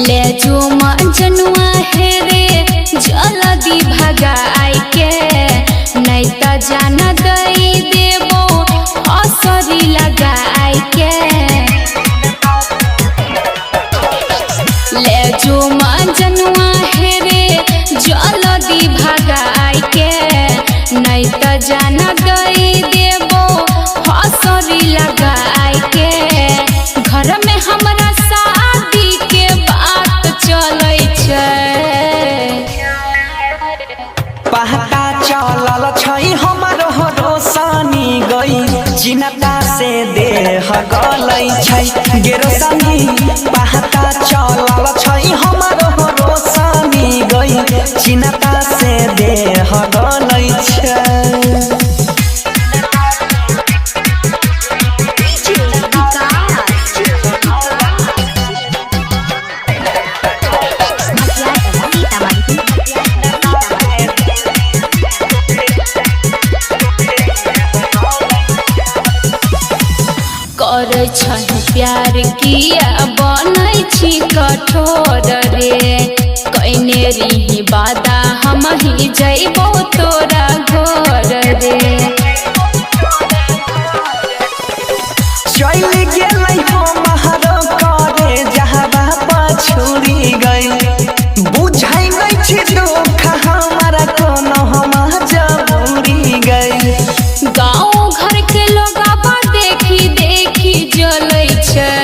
ले जो जनुआ है रे जल्दी भगाई के नहीं त जान दई देबो असरी लगाई के। ले जो जनुआ है रे जल्दी भगाई के नहीं त जान दई देबो असरी लगाई के। घर में हमरा शादी के बात चलै छै, पहता चलल छै हमरो रोशनी गई चिन्ता से देह गलै छै गे रोशनी। पहता चलल छै हमरो रोशनी गई चिन्ता से देह गलै छै। करे छै प्यार किया बनै छी कठोर रे कइने रही वादा हम ही जइबो तोरा घर रे। चल गेलै हमरो करे जहबा पछुरी गई बुझै नै छी दुख हमरा कोनो हम जबूरी गई। गाँव घर के लोगवा देखी देखी जलै छै,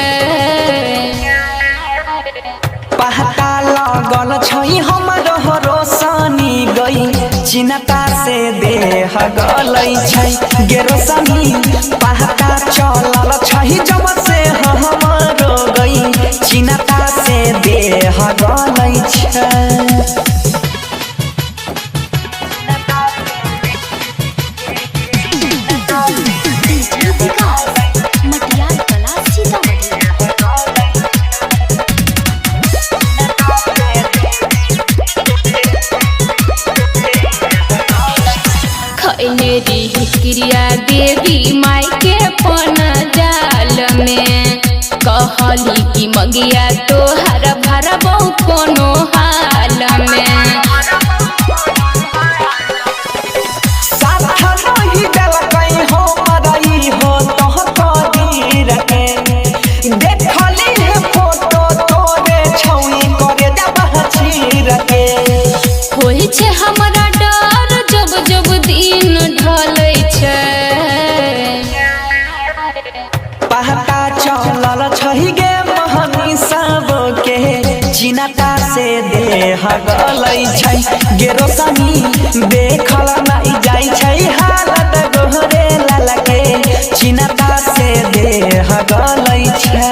पहता लगल छै हमरो रोशनी गई चिन्ता से देह गलै छै गे रोशनी। पहता चलल छै जब से हमरो गई चिन्ता से देह गलै छै। खैने रही क्रिया देवी माई के पन जाल में कहली कि मगिया तोहर भरबो कोनो हाल में। साथ नहीं देलकै हो मरई हो तोह कदीर के देखली है फोटो तोरे छौई करे दबह चीर के। होई छै हमरा डर जब जब दिन ढलै छै, पहता चलल छै गे महनी सब के चिन्ता से देह गलै छै गे रोशनी। देखल नहीं जाइ छै हालत गोहरे लाल के चिन्ता से देह गलै छै।